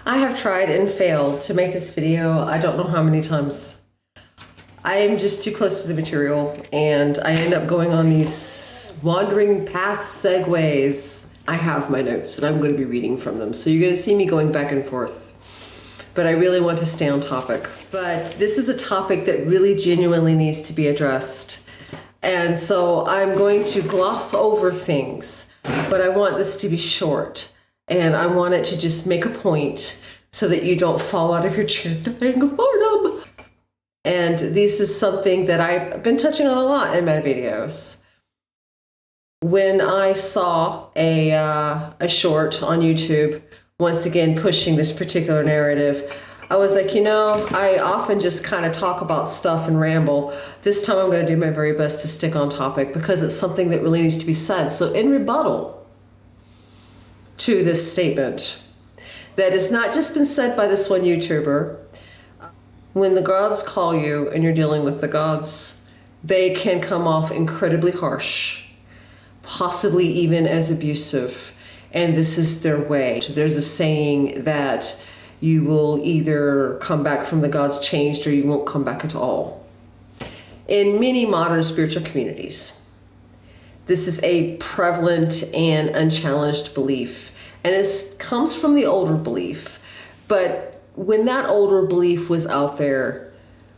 I have tried and failed to make this video. I don't know how many times. I am just too close to the material and I end up going on these wandering path segues. I have my notes and I'm going to be reading from them. So you're going to see me going back and forth. But I really want to stay on topic. But this is a topic that really genuinely needs to be addressed. And so I'm going to gloss over things, but I want this to be short. And I want it to just make a point so that you don't fall out of your chair dying of boredom. And this is something that I've been touching on a lot in my videos. When I saw a short on YouTube, once again pushing this particular narrative, I was like, I often just kind of talk about stuff and ramble. This time I'm going to do my very best to stick on topic because it's something that really needs to be said. So in rebuttal to this statement that has not just been said by this one YouTuber, when the gods call you and you're dealing with the gods, they can come off incredibly harsh, possibly even as abusive, and this is their way. There's a saying that you will either come back from the gods changed or you won't come back at all. In many modern spiritual communities, this is a prevalent and unchallenged belief, and it comes from the older belief. But when that older belief was out there,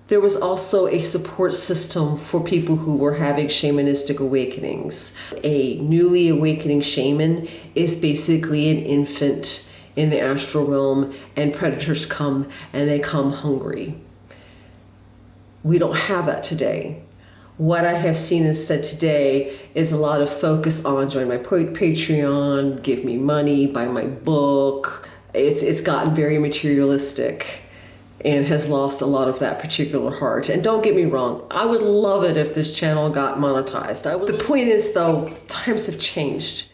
there was also a support system for people who were having shamanistic awakenings. A newly awakening shaman is basically an infant in the astral realm, and predators come and they come hungry. We don't have that today. What I have seen instead today is a lot of focus on join my Patreon, give me money, buy my book. It's gotten very materialistic and has lost a lot of that particular heart. And don't get me wrong, I would love it if this channel got monetized. The point is, though, times have changed.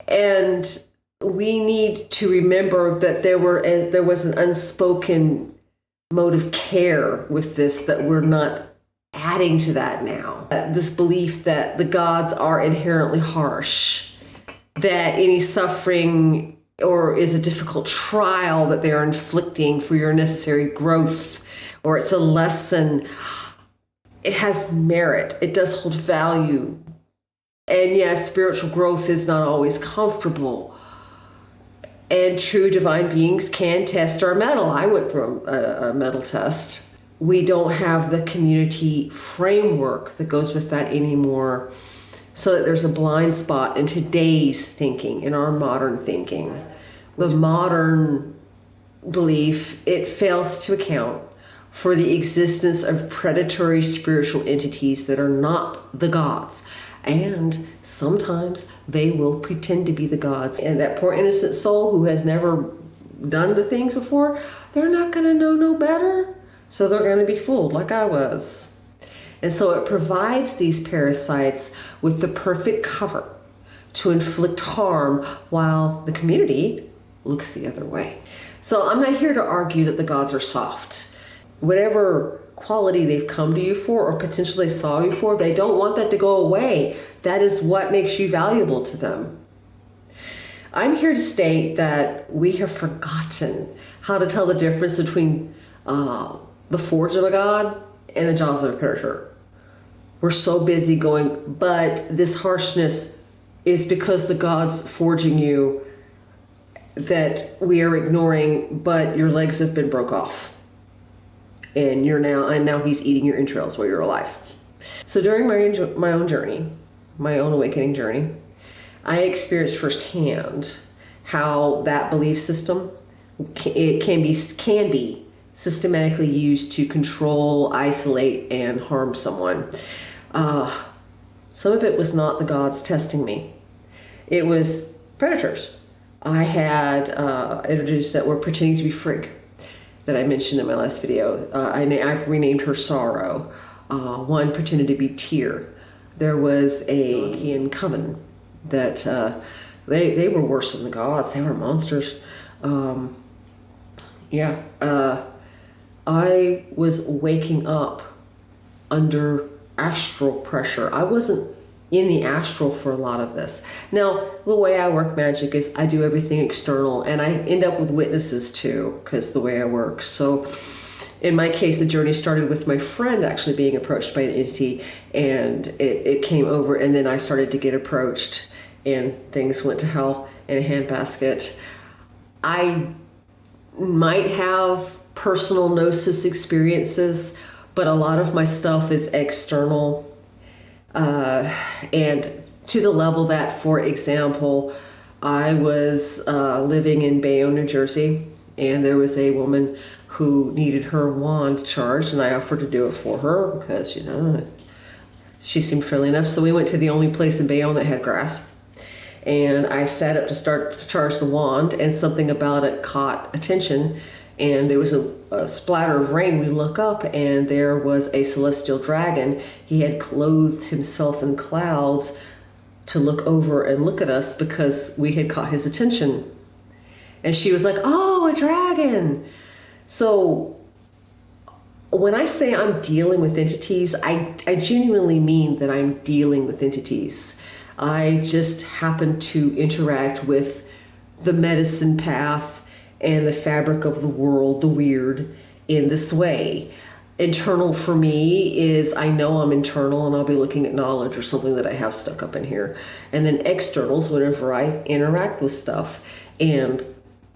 And we need to remember that there was an unspoken mode of care with this that we're not adding to that now. This belief that the gods are inherently harsh, that any suffering or is a difficult trial that they are inflicting for your necessary growth, or it's a lesson. It has merit. It does hold value. And yes, spiritual growth is not always comfortable. And true divine beings can test our mettle. I went through a mettle test. We don't have the community framework that goes with that anymore, so that there's a blind spot in today's thinking, in our modern thinking. The modern belief, it fails to account for the existence of predatory spiritual entities that are not the gods. And sometimes they will pretend to be the gods. And that poor innocent soul who has never done the things before, they're not going to know no better. So they're going to be fooled like I was. And so it provides these parasites with the perfect cover to inflict harm while the community looks the other way. So I'm not here to argue that the gods are soft. Whatever quality they've come to you for or potentially saw you for, they don't want that to go away. That is what makes you valuable to them. I'm here to state that we have forgotten how to tell the difference between the forge of a god and the jaws of a predator. We're so busy going, but this harshness is because the god's forging you, that we are ignoring, but your legs have been broke off. And now he's eating your entrails while you're alive. So during my own journey, my own awakening journey, I experienced firsthand how that belief system can be systematically used to control, isolate, and harm someone. Some of it was not the gods testing me. It was predators. I had introduced that were pretending to be Frigg, that I mentioned in my last video. I've renamed her Sorrow. One pretended to be Tyr. There was a in Coven that they were worse than the gods. They were monsters. I was waking up under astral pressure. I wasn't in the astral for a lot of this. Now, the way I work magic is I do everything external, and I end up with witnesses too, because the way I work. So in my case, the journey started with my friend actually being approached by an entity, and it came over, and then I started to get approached, and things went to hell in a handbasket. I might have personal gnosis experiences, but a lot of my stuff is external. And to the level that, for example, I was living in Bayonne, New Jersey, and there was a woman who needed her wand charged, and I offered to do it for her because, you know, she seemed friendly enough. So we went to the only place in Bayonne that had grass, and I sat up to start to charge the wand, and something about it caught attention, and there was a splatter of rain. We look up, and there was a celestial dragon. He had clothed himself in clouds to look over and look at us because we had caught his attention. And she was like, "Oh, a dragon." So when I say I'm dealing with entities, I genuinely mean that I'm dealing with entities. I just happen to interact with the medicine path and the fabric of the world, the weird, in this way. Internal for me is I know I'm internal, and I'll be looking at knowledge or something that I have stuck up in here. And then externals, whenever I interact with stuff. And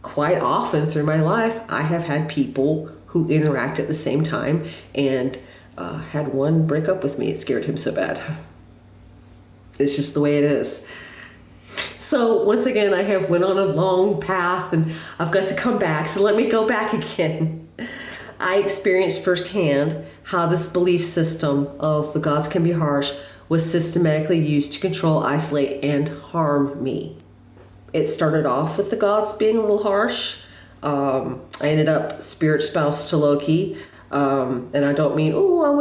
quite often through my life, I have had people who interact at the same time, and had one break up with me. It scared him so bad. It's just the way it is. So once again, I have went on a long path, and I've got to come back. So let me go back again. I experienced firsthand how this belief system of the gods can be harsh was systematically used to control, isolate, and harm me. It started off with the gods being a little harsh. I ended up spirit spouse to Loki. And I don't mean,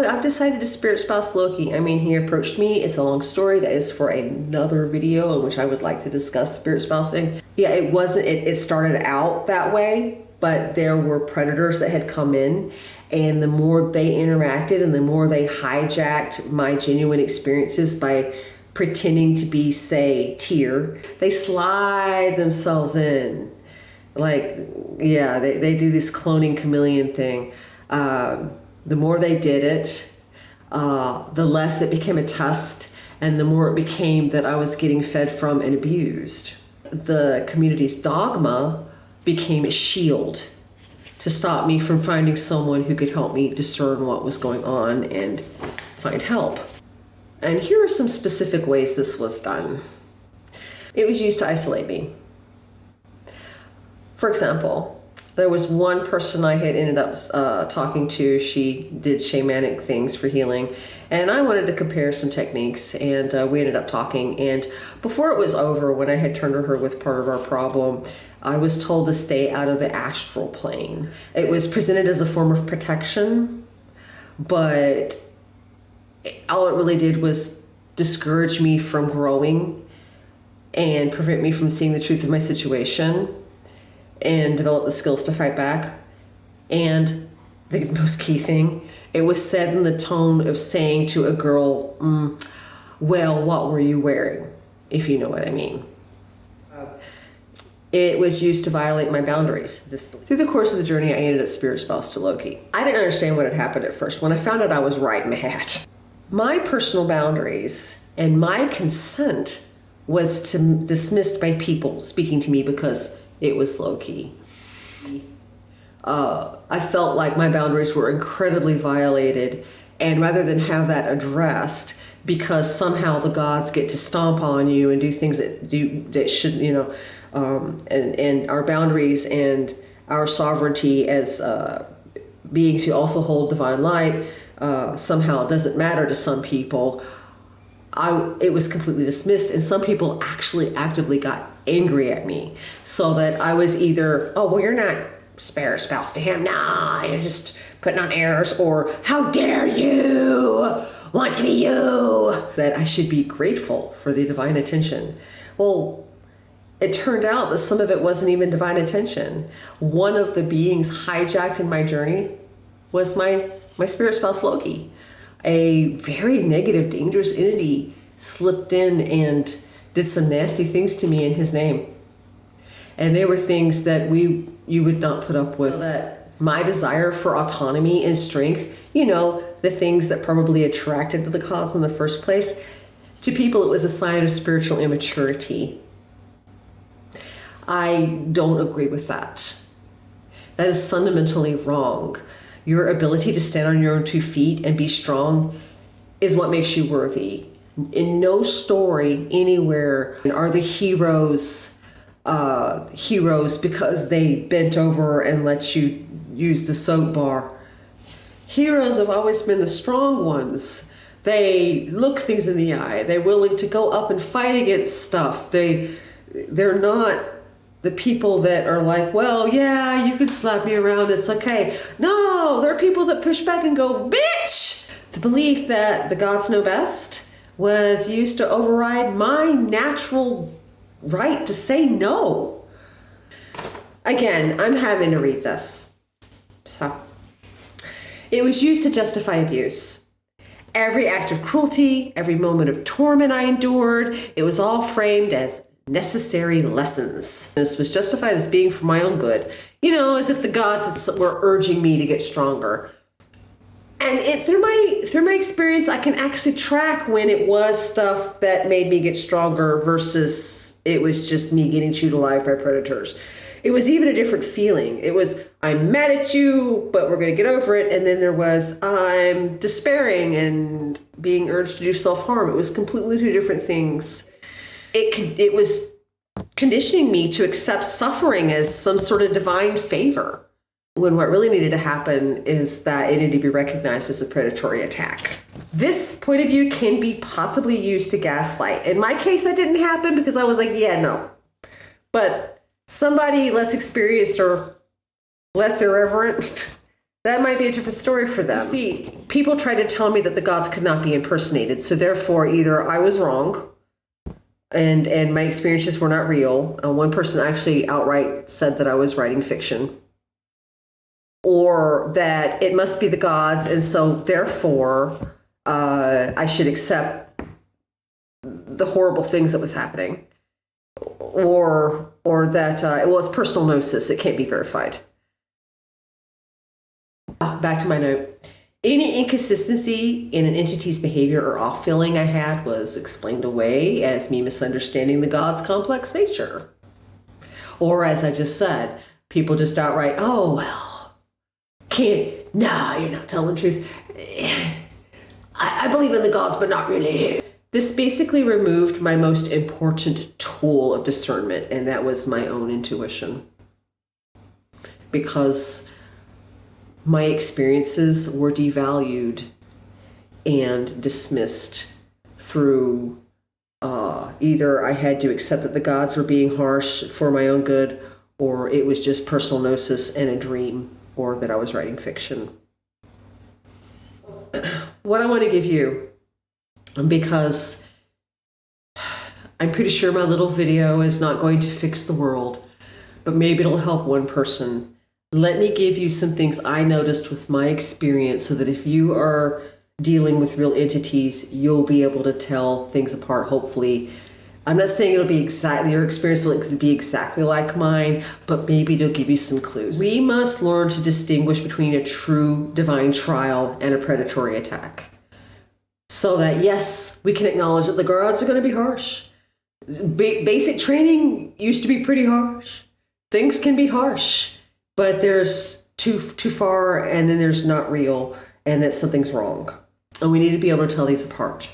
I've decided to spirit spouse Loki. I mean, he approached me. It's a long story. That is for another video in which I would like to discuss spirit spousing. Yeah, it started out that way, but there were predators that had come in, and the more they interacted and the more they hijacked my genuine experiences by pretending to be, say, Tyr, they slide themselves in. Like, yeah, they do this cloning chameleon thing. The more they did it, the less it became a test, and the more it became that I was getting fed from and abused. The community's dogma became a shield to stop me from finding someone who could help me discern what was going on and find help. And here are some specific ways this was done. It was used to isolate me. For example, there was one person I had ended up talking to. She did shamanic things for healing, and I wanted to compare some techniques, and we ended up talking. And before it was over, when I had turned to her with part of our problem, I was told to stay out of the astral plane. It was presented as a form of protection, but all it really did was discourage me from growing and prevent me from seeing the truth of my situation and develop the skills to fight back. And the most key thing, it was said in the tone of saying to a girl, well, what were you wearing? If you know what I mean. It was used to violate my boundaries. Through the course of the journey, I ended up spirit spouse to Loki. I didn't understand what had happened at first. When I found out, I was right mad. My personal boundaries and my consent was dismissed by people speaking to me because it was Loki. I felt like my boundaries were incredibly violated, and rather than have that addressed, because somehow the gods get to stomp on you and do things that should, and our boundaries and our sovereignty as beings who also hold divine light somehow doesn't matter to some people. It was completely dismissed, and some people actually actively got angry at me, so that I was either, oh, well, you're not spirit spouse to him, nah, you're just putting on airs, or how dare you want to be you, that I should be grateful for the divine attention. Well, it turned out that some of it wasn't even divine attention. One of the beings hijacked in my journey was my spirit spouse Loki. A very negative, dangerous entity slipped in and did some nasty things to me in his name. And they were things that you would not put up with. So that my desire for autonomy and strength, the things that probably attracted to the cause in the first place, to people it was a sign of spiritual immaturity. I don't agree with that. That is fundamentally wrong. Your ability to stand on your own 2 feet and be strong is what makes you worthy. In no story anywhere are the heroes because they bent over and let you use the soap bar. Heroes have always been the strong ones. They look things in the eye. They're willing to go up and fight against stuff. They're not the people that are like, well, yeah, you can slap me around, it's okay. No, they're people that push back and go, bitch! The belief that the gods know best was used to override my natural right to say no. Again, I'm having to read this. So, it was used to justify abuse. Every act of cruelty, every moment of torment I endured, it was all framed as necessary lessons. This was justified as being for my own good. As if the gods were urging me to get stronger. And through my experience, I can actually track when it was stuff that made me get stronger versus it was just me getting chewed alive by predators. It was even a different feeling. It was, I'm mad at you, but we're going to get over it. And then there was, I'm despairing and being urged to do self-harm. It was completely 2 different things. It was conditioning me to accept suffering as some sort of divine favor, when what really needed to happen is that it needed to be recognized as a predatory attack. This point of view can be possibly used to gaslight. In my case, that didn't happen because I was like, yeah, no. But somebody less experienced or less irreverent, that might be a different story for them. See, people tried to tell me that the gods could not be impersonated, so therefore either I was wrong and my experiences were not real. One person actually outright said that I was writing fiction. Or that it must be the gods, and so therefore I should accept the horrible things that was happening. Or that, it's personal gnosis, it can't be verified. Back to my note. Any inconsistency in an entity's behavior or off feeling I had was explained away as me misunderstanding the god's complex nature. Or as I just said, people just outright, oh, well, you're not telling the truth. I believe in the gods, but not really. This basically removed my most important tool of discernment, and that was my own intuition. Because my experiences were devalued and dismissed through either I had to accept that the gods were being harsh for my own good, or it was just personal gnosis and a dream, or that I was writing fiction. What I want to give you, because I'm pretty sure my little video is not going to fix the world, but maybe it'll help one person. Let me give you some things I noticed with my experience so that if you are dealing with real entities, you'll be able to tell things apart, hopefully. I'm not saying it'll be exactly, your experience will be exactly like mine, but maybe it'll give you some clues. We must learn to distinguish between a true divine trial and a predatory attack. So that, yes, we can acknowledge that the gods are going to be harsh. Basic training used to be pretty harsh. Things can be harsh. But there's too far, and then there's not real, and that something's wrong. And we need to be able to tell these apart.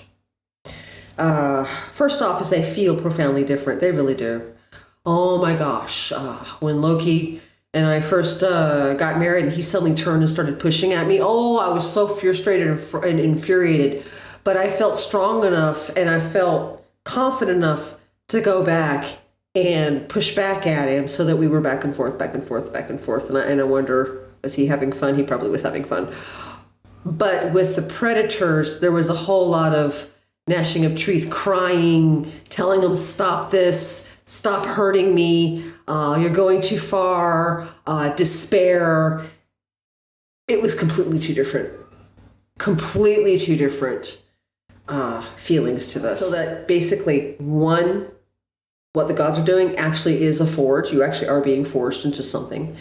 First off is they feel profoundly different. They really do. Oh my gosh. When Loki and I first got married and he suddenly turned and started pushing at me, I was so frustrated and infuriated. But I felt strong enough and I felt confident enough to go back and push back at him so that we were back and forth. And I wonder, was he having fun? He probably was having fun. But with the predators, there was a whole lot of gnashing of teeth, crying, telling them, stop this, stop hurting me, you're going too far, despair. It was completely too different. feelings to this. So that basically, one, what the gods are doing actually is a forge. You actually are being forged into something.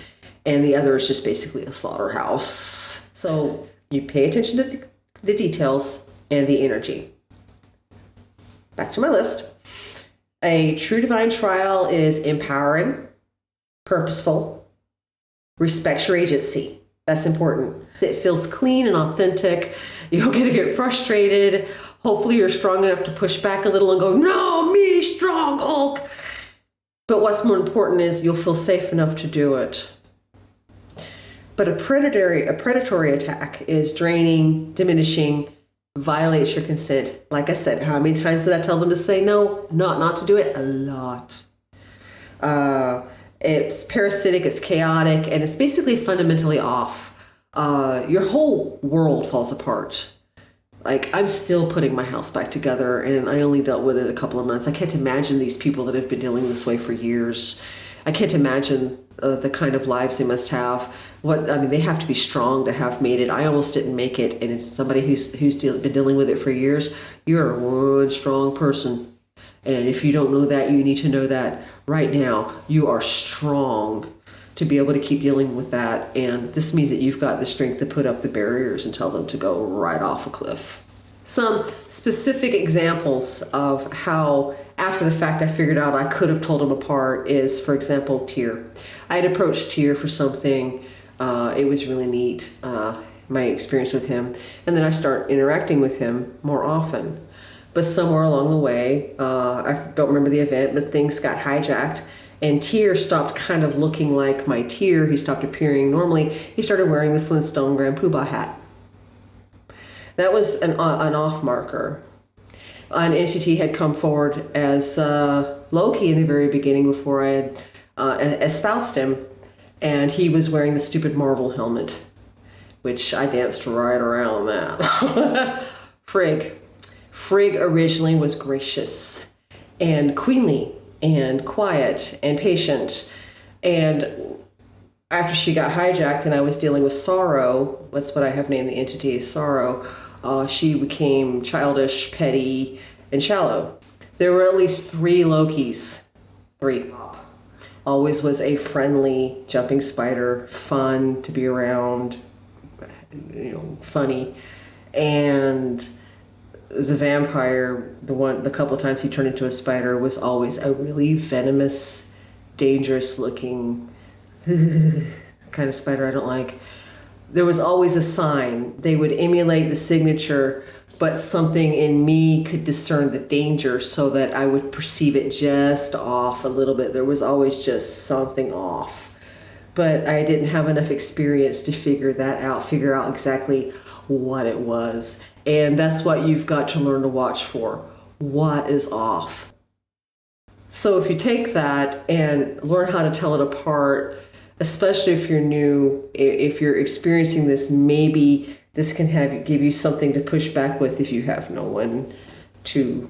And the other is just basically a slaughterhouse. So you pay attention to the details and the energy. Back to my list. A true divine trial is empowering, purposeful, respects your agency. That's important. It feels clean and authentic. You don't get frustrated. Hopefully you're strong enough to push back a little and go, no, me, strong Hulk. But what's more important is you'll feel safe enough to do it. But a predatory attack is draining, diminishing, violates your consent. Like I said, how many times did I tell them to say no? Not to do it? A lot. It's parasitic, it's chaotic, and it's basically fundamentally off. Your whole world falls apart. Like, I'm still putting my house back together, and I only dealt with it a couple of months. I can't imagine these people that have been dealing this way for years. I can't imagine the kind of lives they must have. They have to be strong to have made it. I almost didn't make it, and it's somebody who's been dealing with it for years. You're one strong person, and if you don't know that, you need to know that right now. You are strong to be able to keep dealing with that, and this means that you've got the strength to put up the barriers and tell them to go right off a cliff. Some specific examples of how, after the fact, I figured out I could have told them apart is, for example, Tyr. I had approached Tyr for something. It was really neat, my experience with him. And then I start interacting with him more often. But somewhere along the way, I don't remember the event, but things got hijacked. And Tyr stopped kind of looking like my Tyr. He stopped appearing normally. He started wearing the Flintstone Grand Poobah hat. That was an off marker. An entity had come forward as Loki in the very beginning before I had espoused him, and he was wearing the stupid Marvel helmet, which I danced right around that. Frigg originally was gracious and queenly and quiet and patient, and after she got hijacked and I was dealing with Sorrow, that's what I have named the entity, Sorrow, she became childish, petty, and shallow. There were at least 3 Lokis. 3. Always was a friendly jumping spider, fun to be around, funny. And the vampire, the couple of times he turned into a spider, was always a really venomous, dangerous looking kind of spider I don't like. There was always a sign. They would emulate the signature, but something in me could discern the danger so that I would perceive it just off a little bit. There was always just something off. But I didn't have enough experience to figure out exactly what it was. And that's what you've got to learn to watch for. What is off? So if you take that and learn how to tell it apart, especially if you're new, if you're experiencing this, maybe this can give you something to push back with if you have no one to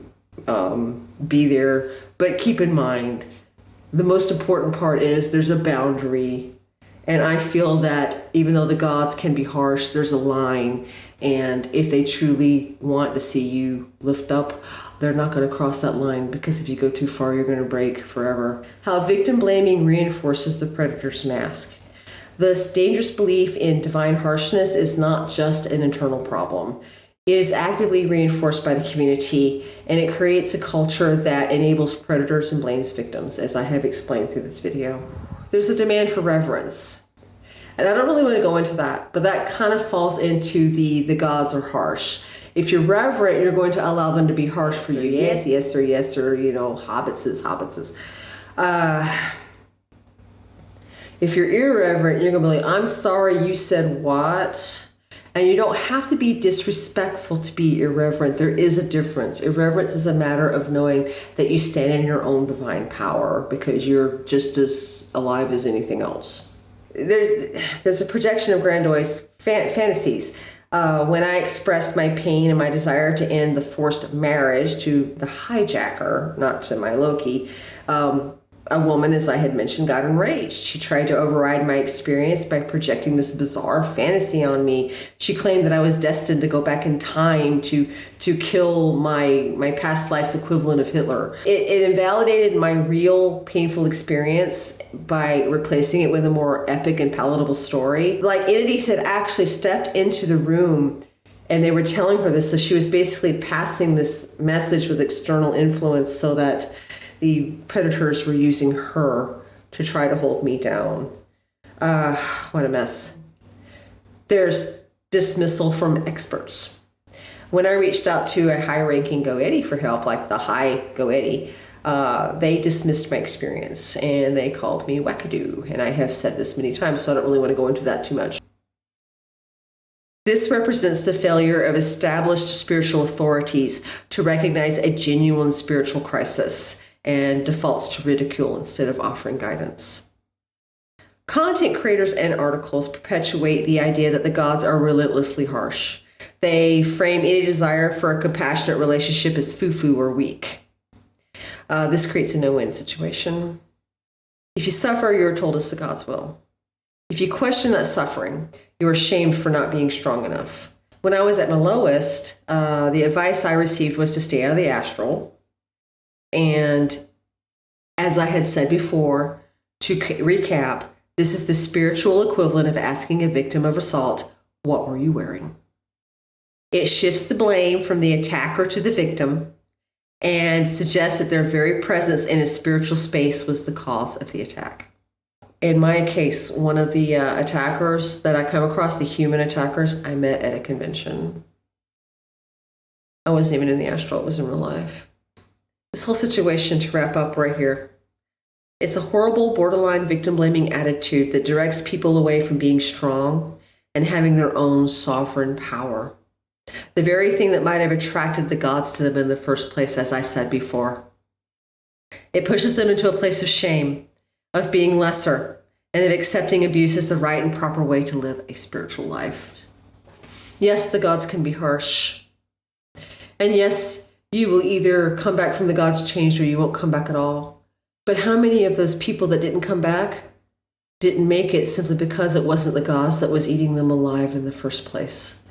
be there. But keep in mind, the most important part is there's a boundary. And I feel that even though the gods can be harsh, there's a line. And if they truly want to see you lift up, they're not going to cross that line, because if you go too far, you're going to break forever. How victim blaming reinforces the predator's mask. This dangerous belief in divine harshness is not just an internal problem. It is actively reinforced by the community, and it creates a culture that enables predators and blames victims, as I have explained through this video. There's a demand for reverence. And I don't really want to go into that, but that kind of falls into the gods are harsh. If you're reverent, you're going to allow them to be harsh for you. Yes, sir, hobbitses. If you're irreverent, you're going to be like, I'm sorry, you said what? And you don't have to be disrespectful to be irreverent. There is a difference. Irreverence is a matter of knowing that you stand in your own divine power, because you're just as alive as anything else. There's a projection of grandiose fantasies. When I expressed my pain and my desire to end the forced marriage to the hijacker, not to my Loki, a woman, as I had mentioned, got enraged. She tried to override my experience by projecting this bizarre fantasy on me. She claimed that I was destined to go back in time to kill my past life's equivalent of Hitler. It invalidated my real painful experience by replacing it with a more epic and palatable story. Like, entities had actually stepped into the room and they were telling her this. So she was basically passing this message with external influence so that the predators were using her to try to hold me down. What a mess. There's dismissal from experts. When I reached out to a high-ranking Goetti for help, like the high Goetti, they dismissed my experience and they called me wackadoo. And I have said this many times, so I don't really want to go into that too much. This represents the failure of established spiritual authorities to recognize a genuine spiritual crisis and defaults to ridicule instead of offering guidance. Content creators and articles perpetuate the idea that the gods are relentlessly harsh. They frame any desire for a compassionate relationship as foo-foo or weak. This creates a no-win situation. If you suffer, you are told it's the God's will. If you question that suffering, you are shamed for not being strong enough. When I was at my lowest, the advice I received was to stay out of the astral. And as I had said before, to recap, this is the spiritual equivalent of asking a victim of assault, what were you wearing? It shifts the blame from the attacker to the victim and suggests that their very presence in a spiritual space was the cause of the attack. In my case, one of the attackers that I come across, the human attackers, I met at a convention. I wasn't even in the astral, it was in real life. This whole situation, to wrap up right here, it's a horrible, borderline victim-blaming attitude that directs people away from being strong and having their own sovereign power. The very thing that might have attracted the gods to them in the first place, as I said before. It pushes them into a place of shame, of being lesser, and of accepting abuse as the right and proper way to live a spiritual life. Yes, the gods can be harsh. And yes, you will either come back from the gods changed or you won't come back at all. But how many of those people that didn't come back didn't make it simply because it wasn't the gods that was eating them alive in the first place?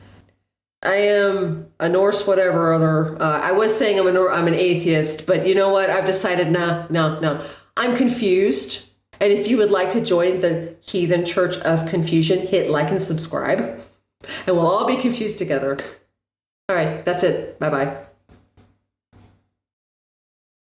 I am a Norse whatever other. I was saying I'm an atheist, but you know what? I've decided no. I'm confused. And if you would like to join the Heathen Church of Confusion, hit like and subscribe. And we'll all be confused together. All right, that's it. Bye-bye.